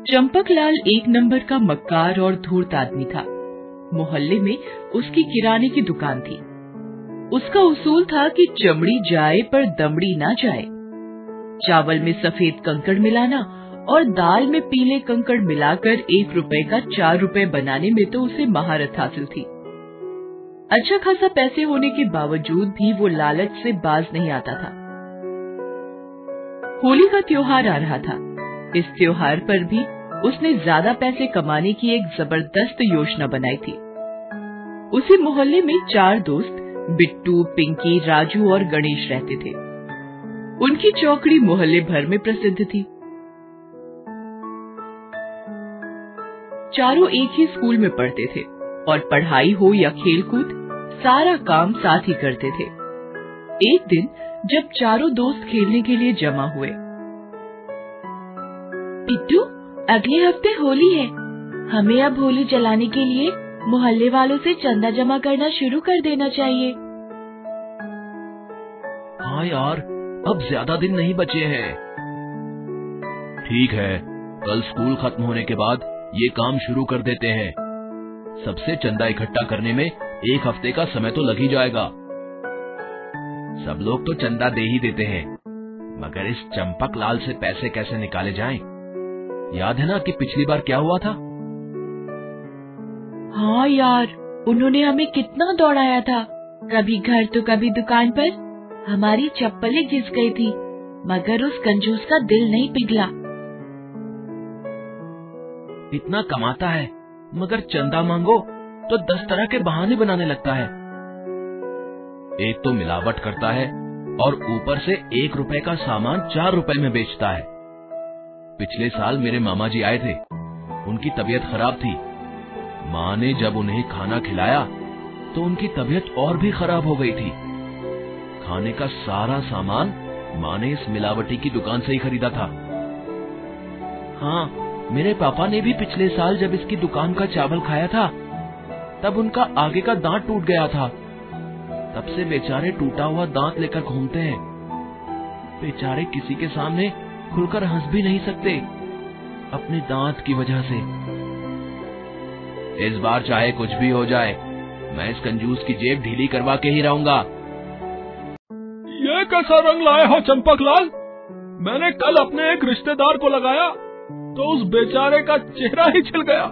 चंपकलाल एक नंबर का मक्कार और धूर्त आदमी था। मोहल्ले में उसकी किराने की दुकान थी। उसका उसूल था कि चमड़ी जाए पर दमड़ी ना जाए। चावल में सफेद कंकड़ मिलाना और दाल में पीले कंकड़ मिलाकर 1 रुपए का 4 रुपए बनाने में तो उसे महारत हासिल थी। अच्छा खासा पैसे होने के बावजूद भी वो लालच से बाज नहीं आता था। होली का त्योहार आ रहा था। इस त्योहार पर भी उसने ज्यादा पैसे कमाने की एक जबरदस्त योजना बनाई थी। उसी मोहल्ले में 4 दोस्त बिट्टू, पिंकी, राजू और गणेश रहते थे। उनकी चौकड़ी मोहल्ले भर में प्रसिद्ध थी। चारों एक ही स्कूल में पढ़ते थे और पढ़ाई हो या खेलकूद सारा काम साथ ही करते थे। एक दिन जब चारों दोस्त खेलने के लिए जमा हुए, बिट्टू, अगले हफ्ते होली है, हमें अब होली जलाने के लिए मोहल्ले वालों से चंदा जमा करना शुरू कर देना चाहिए। हाँ यार, अब ज्यादा दिन नहीं बचे हैं। ठीक है, कल स्कूल खत्म होने के बाद ये काम शुरू कर देते हैं। सबसे चंदा इकट्ठा करने में 1 हफ्ते का समय तो लग ही जाएगा। सब लोग तो चंदा दे ही देते हैं, मगर इस चंपकलाल से पैसे कैसे निकाले जाएं? याद है ना कि पिछली बार क्या हुआ था? हाँ यार, उन्होंने हमें कितना दौड़ाया था। कभी घर तो कभी दुकान पर। हमारी चप्पलें घिस गई थी, मगर उस कंजूस का दिल नहीं पिघला। इतना कमाता है, मगर चंदा मांगो तो 10 तरह के बहाने बनाने लगता है। एक तो मिलावट करता है और ऊपर से 1 रुपए का सामान 4 रुपए में बेचता है। पिछले साल मेरे मामा जी आए थे, उनकी तबीयत खराब थी। माँ ने जब उन्हें खाना खिलाया तो उनकी तबीयत और भी खराब हो गई थी। खाने का सारा सामान माँ ने इस मिलावटी की दुकान से ही खरीदा था। हाँ, मेरे पापा ने भी पिछले साल जब इसकी दुकान का चावल खाया था, तब उनका आगे का दांत टूट गया था। तब से बेचारे टूटा हुआ दांत लेकर घूमते हैं। बेचारे किसी के सामने खुलकर हंस भी नहीं सकते, अपने दांत की वजह से। इस बार चाहे कुछ भी हो जाए, मैं इस कंजूस की जेब ढीली करवा के ही रहूंगा। ये कैसा रंग लाए हो चंपकलाल? मैंने कल अपने एक रिश्तेदार को लगाया तो उस बेचारे का चेहरा ही छिल गया।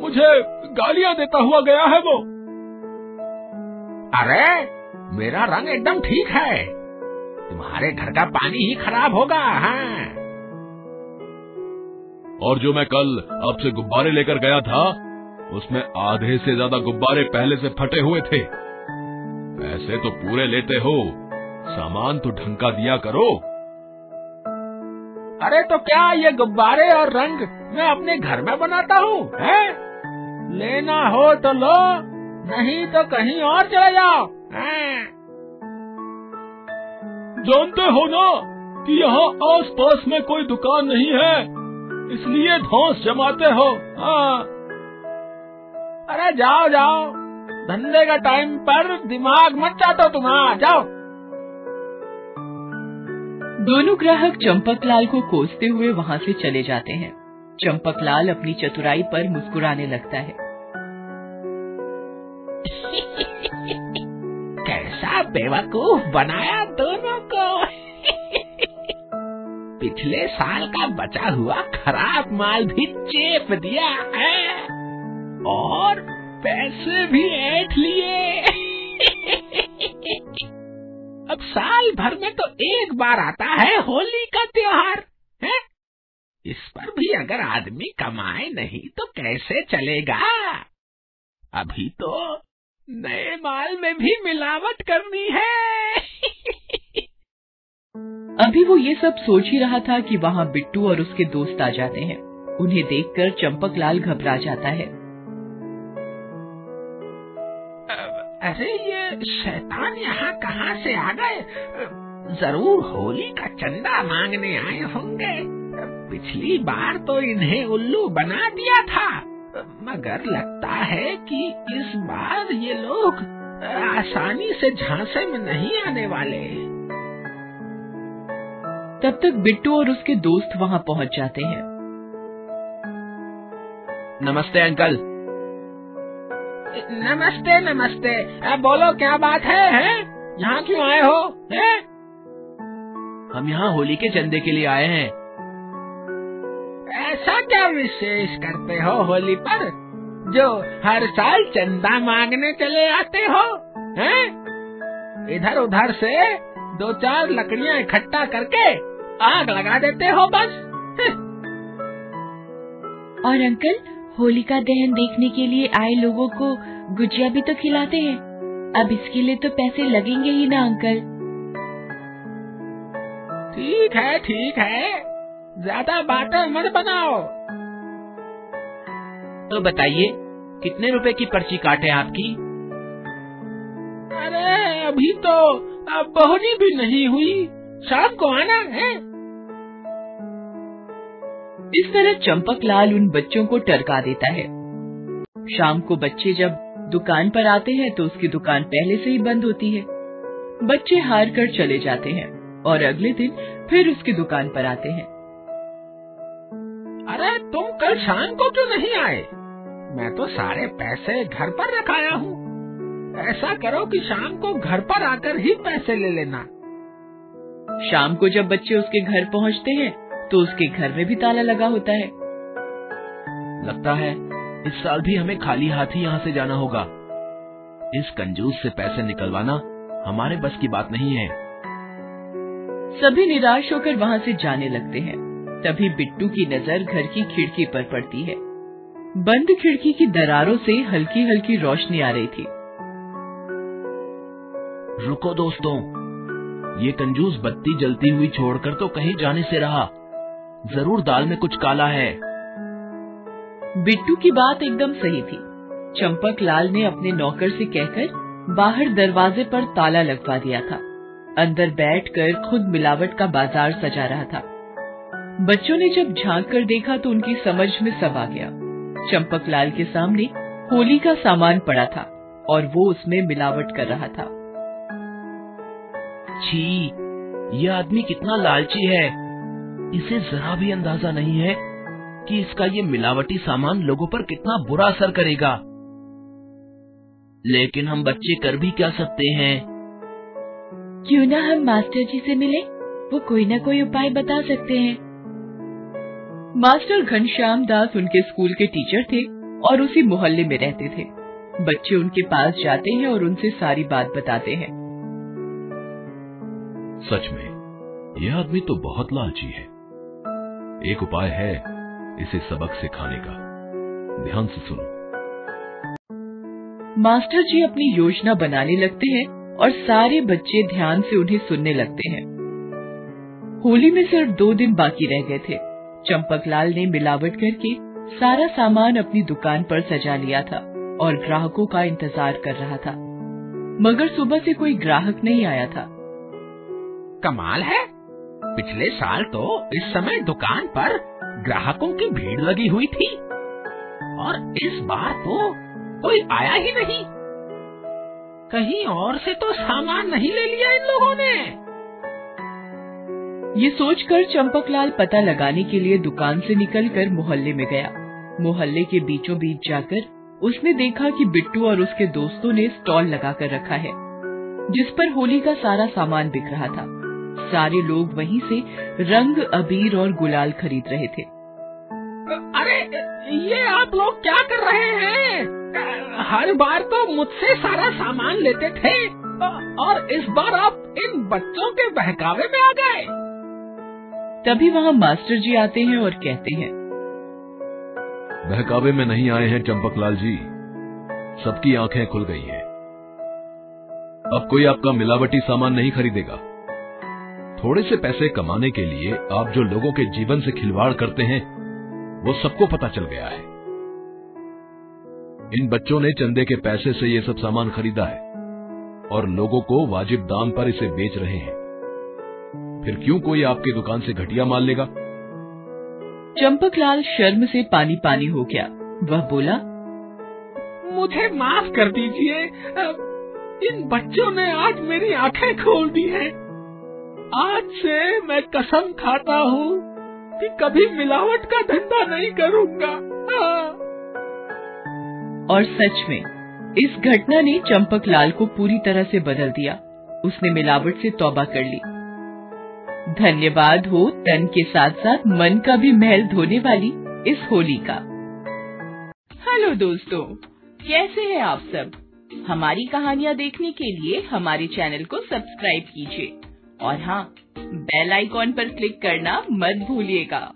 मुझे गालियां देता हुआ गया है वो। अरे, मेरा रंग एकदम ठीक है, तुम्हारे घर का पानी ही खराब होगा। हाँ। और जो मैं कल आपसे गुब्बारे लेकर गया था, उसमें आधे से ज्यादा गुब्बारे पहले से फटे हुए थे। पैसे तो पूरे लेते हो, सामान तो ढंग का दिया करो। अरे तो क्या ये गुब्बारे और रंग मैं अपने घर में बनाता हूँ? लेना हो तो लो, नहीं तो कहीं और चले जाओ। जानते हो ना कि यहाँ आस पास में कोई दुकान नहीं है, इसलिए धौंस जमाते हो। हाँ। अरे जाओ जाओ, धंधे का टाइम पर दिमाग मत चाटो तुम। जाओ। दोनों ग्राहक चंपकलाल को कोसते हुए वहाँ से चले जाते हैं। चंपकलाल अपनी चतुराई पर मुस्कुराने लगता है। कैसा बेवकूफ बनाया दोनों को। पिछले साल का बचा हुआ खराब माल भी चेप दिया है और पैसे भी ऐंठ लिए। अब साल भर में तो एक बार आता है होली का त्योहार है? इस पर भी अगर आदमी कमाए नहीं तो कैसे चलेगा? अभी तो नए माल में भी मिलावट करनी है। अभी वो ये सब सोच ही रहा था कि वहाँ बिट्टू और उसके दोस्त आ जाते हैं। उन्हें देखकर चंपकलाल घबरा जाता है। अरे ये शैतान यहाँ कहाँ से आ गए? जरूर होली का चंदा मांगने आए होंगे। पिछली बार तो इन्हें उल्लू बना दिया था, मगर लगता है कि इस बार ये लोग आसानी से झांसे में नहीं आने वाले। तब तक बिट्टू और उसके दोस्त वहाँ पहुँच जाते हैं। नमस्ते अंकल। नमस्ते नमस्ते। बोलो क्या बात है? यहाँ क्यों आए हो? हैं? हम यहाँ होली के चंदे के लिए आए हैं। ऐसा क्या विशेष करते हो होली पर जो हर साल चंदा मांगने चले आते हो? हैं? इधर उधर से 2-4 लकड़ियाँ इकट्ठा करके आग लगा देते हो बस। और अंकल, होलिका दहन देखने के लिए आए लोगों को गुजिया भी तो खिलाते हैं। अब इसके लिए तो पैसे लगेंगे ही ना अंकल। ठीक है, ज्यादा बातें मत बनाओ। तो बताइए, कितने रुपए की पर्ची काटे आपकी? अरे अभी तो बहुरी भी नहीं हुई, शाम को आना है। इस तरह चंपकलाल उन बच्चों को टरका देता है। शाम को बच्चे जब दुकान पर आते हैं तो उसकी दुकान पहले से ही बंद होती है। बच्चे हार कर चले जाते हैं और अगले दिन फिर उसकी दुकान पर आते हैं। अरे तुम कल शाम को क्यों नहीं आए? मैं तो सारे पैसे घर पर रखाया हूँ। ऐसा करो कि शाम को घर पर आकर ही पैसे ले लेना। शाम को जब बच्चे उसके घर पहुँचते हैं तो उसके घर में भी ताला लगा होता है। लगता है इस साल भी हमें खाली हाथ ही यहाँ से जाना होगा। इस कंजूस से पैसे निकलवाना हमारे बस की बात नहीं है। सभी निराश होकर वहाँ से जाने लगते हैं। तभी बिट्टू की नजर घर की खिड़की पर पड़ती है। बंद खिड़की की दरारों से हल्की हल्की रोशनी आ रही थी। रुको दोस्तों, ये कंजूस बत्ती जलती हुई छोड़कर तो कहीं जाने से रहा। जरूर दाल में कुछ काला है। बिट्टू की बात एकदम सही थी। चंपकलाल ने अपने नौकर से कहकर बाहर दरवाजे पर ताला लगवा दिया था। अंदर बैठकर खुद मिलावट का बाजार सजा रहा था। बच्चों ने जब झांक कर देखा तो उनकी समझ में सब आ गया। चंपकलाल के सामने होली का सामान पड़ा था और वो उसमें मिलावट कर रहा था। छी, ये आदमी कितना लालची है। इसे जरा भी अंदाजा नहीं है कि इसका ये मिलावटी सामान लोगों पर कितना बुरा असर करेगा। लेकिन हम बच्चे कर भी क्या सकते हैं? क्यों ना हम मास्टर जी से मिले, वो कोई ना कोई उपाय बता सकते हैं। मास्टर घनश्याम दास उनके स्कूल के टीचर थे और उसी मोहल्ले में रहते थे। बच्चे उनके पास जाते हैं और उनसे सारी बात बताते हैं। सच में यह आदमी तो बहुत लालची है। एक उपाय है इसे सबक सिखाने का। ध्यान से सुनो। मास्टर जी अपनी योजना बनाने लगते हैं और सारे बच्चे ध्यान से उन्हें सुनने लगते हैं। होली में सिर्फ 2 दिन बाकी रह गए थे। चंपकलाल ने मिलावट करके सारा सामान अपनी दुकान पर सजा लिया था और ग्राहकों का इंतजार कर रहा था, मगर सुबह से कोई ग्राहक नहीं आया था। कमाल है, पिछले साल तो इस समय दुकान पर ग्राहकों की भीड़ लगी हुई थी और इस बार तो कोई आया ही नहीं। कहीं और से तो सामान नहीं ले लिया इन लोगों ने। ये सोचकर चंपकलाल पता लगाने के लिए दुकान से निकलकर मोहल्ले में गया। मोहल्ले के बीचों बीच जाकर उसने देखा कि बिट्टू और उसके दोस्तों ने स्टॉल लगाकर रखा है, जिस पर होली का सारा सामान बिक रहा था। सारे लोग वहीं से रंग, अबीर और गुलाल खरीद रहे थे। अरे ये आप लोग क्या कर रहे हैं? हर बार तो मुझसे सारा सामान लेते थे और इस बार आप इन बच्चों के बहकावे में आ गए। तभी वहाँ मास्टर जी आते हैं और कहते हैं, बहकावे में नहीं आए हैं चंपकलाल जी, सबकी आंखें खुल गई हैं। अब कोई आपका मिलावटी सामान नहीं खरीदेगा। थोड़े से पैसे कमाने के लिए आप जो लोगों के जीवन से खिलवाड़ करते हैं वो सबको पता चल गया है। इन बच्चों ने चंदे के पैसे से ये सब सामान खरीदा है और लोगों को वाजिब दाम पर इसे बेच रहे हैं। फिर क्यों कोई आपकी दुकान से घटिया माल लेगा? चंपकलाल शर्म से पानी पानी हो गया। वह बोला, मुझे माफ कर दीजिए, इन बच्चों ने आज मेरी आंखें खोल दी हैं। आज से मैं कसम खाता हूँ कि कभी मिलावट का धंधा नहीं करूँगा। और सच में इस घटना ने चंपकलाल को पूरी तरह से बदल दिया। उसने मिलावट से तौबा कर ली। धन्यवाद हो तन के साथ साथ मन का भी महल धोने वाली इस होली का। हेलो दोस्तों, कैसे हैं आप सब? हमारी कहानियाँ देखने के लिए हमारे चैनल को सब्सक्राइब कीजिए और हाँ, बेल आइकॉन पर क्लिक करना मत भूलिएगा।